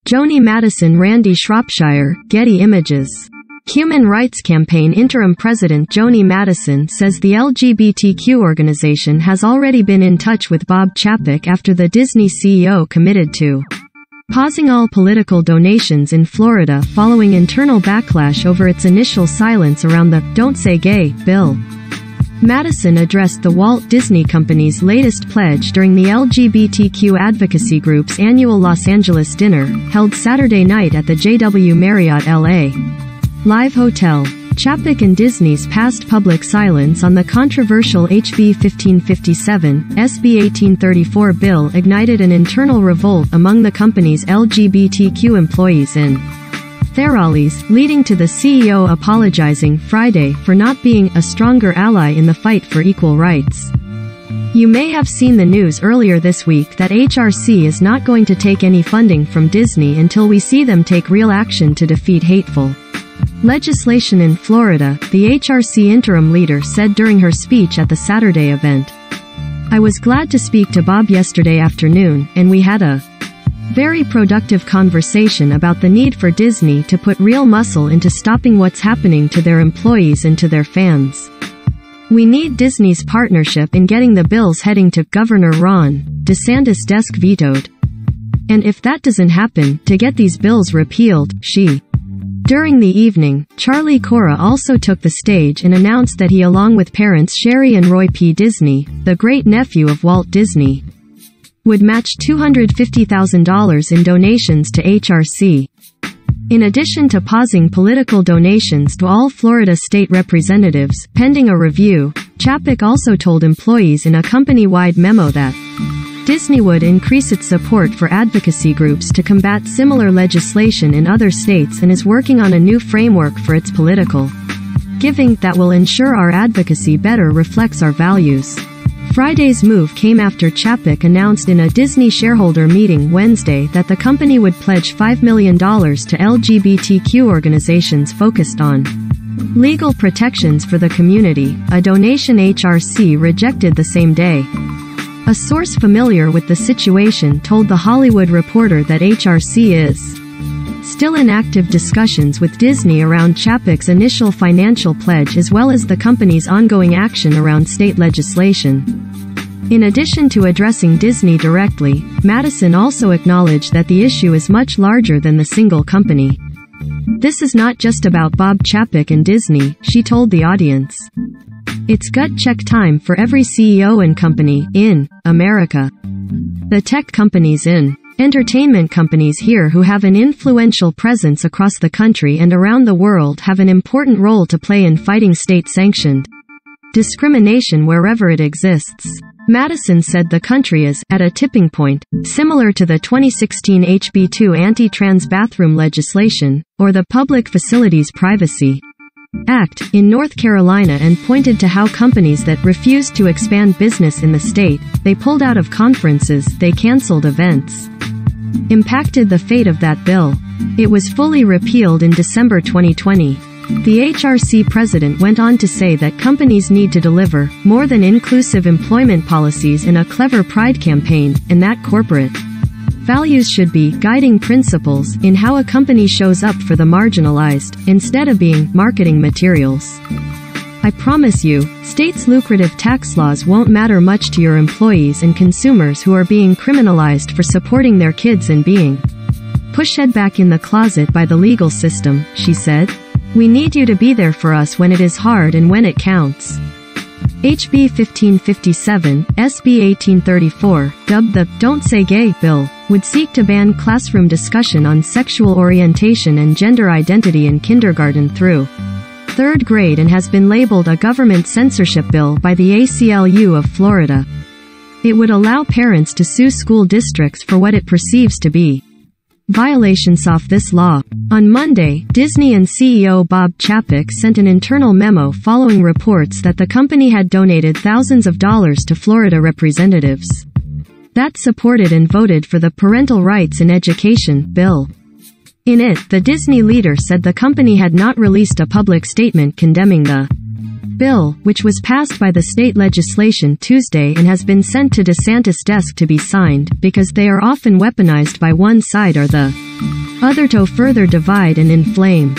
Joni Madison, Randy Shropshire, Getty Images. Human Rights Campaign interim president Joni Madison says the LGBTQ organization has already been in touch with Bob Chapek after the Disney CEO committed to pausing all political donations in Florida following internal backlash over its initial silence around the "Don't Say Gay" bill. Madison addressed the Walt Disney Company's latest pledge during the LGBTQ advocacy group's annual Los Angeles dinner, held Saturday night at the JW Marriott LA Live Hotel. Chapek and Disney's past public silence on the controversial HB 1557, SB 1834 bill ignited an internal revolt among the company's LGBTQ employees in Theralis, leading to the CEO apologizing Friday for not being a stronger ally in the fight for equal rights. You may have seen the news earlier this week that HRC is not going to take any funding from Disney until we see them take real action to defeat hateful legislation in Florida, the HRC interim leader said during her speech at the Saturday event. I was glad to speak to Bob yesterday afternoon, and we had a very productive conversation about the need for Disney to put real muscle into stopping what's happening to their employees and to their fans. We need Disney's partnership in getting the bills heading to Governor Ron DeSantis' desk vetoed. And if that doesn't happen, to get these bills repealed, she. During the evening, Charlie Cora also took the stage and announced that he, along with parents Sherry and Roy P. Disney, the great-nephew of Walt Disney, would match $250,000 in donations to HRC. In addition to pausing political donations to all Florida state representatives, pending a review, Chapek also told employees in a company-wide memo that Disney would increase its support for advocacy groups to combat similar legislation in other states and is working on a new framework for its political giving that will ensure our advocacy better reflects our values. Friday's move came after Chapek announced in a Disney shareholder meeting Wednesday that the company would pledge $5 million to LGBTQ organizations focused on legal protections for the community, a donation HRC rejected the same day. A source familiar with the situation told The Hollywood Reporter that HRC is still in active discussions with Disney around Chapek's initial financial pledge as well as the company's ongoing action around state legislation. In addition to addressing Disney directly, Madison also acknowledged that the issue is much larger than the single company. This is not just about Bob Chapek and Disney, she told the audience. It's gut check time for every CEO and company in America. The tech companies in entertainment companies here who have an influential presence across the country and around the world have an important role to play in fighting state-sanctioned discrimination wherever it exists. Madison said the country is at a tipping point, similar to the 2016 HB2 anti-trans bathroom legislation, or the Public Facilities Privacy Act, in North Carolina, and pointed to how companies that refused to expand business in the state, they pulled out of conferences, they canceled events, impacted the fate of that bill. It was fully repealed in December 2020. The HRC president went on to say that companies need to deliver more than inclusive employment policies in a clever pride campaign, and that corporate values should be guiding principles in how a company shows up for the marginalized, instead of being marketing materials. I promise you, states' lucrative tax laws won't matter much to your employees and consumers who are being criminalized for supporting their kids and being pushed back in the closet by the legal system, she said. We need you to be there for us when it is hard and when it counts. HB 1557, SB 1834, dubbed the "Don't Say Gay" bill, would seek to ban classroom discussion on sexual orientation and gender identity in kindergarten through third grade and has been labeled a government censorship bill by the ACLU of Florida. It would allow parents to sue school districts for what it perceives to be violations of this law. On Monday, Disney and CEO Bob Chapek sent an internal memo following reports that the company had donated thousands of dollars to Florida representatives that supported and voted for the Parental Rights in Education bill. In it, the Disney leader said the company had not released a public statement condemning the bill, which was passed by the state legislation Tuesday and has been sent to DeSantis' desk to be signed, because they are often weaponized by one side or the other to further divide and inflame.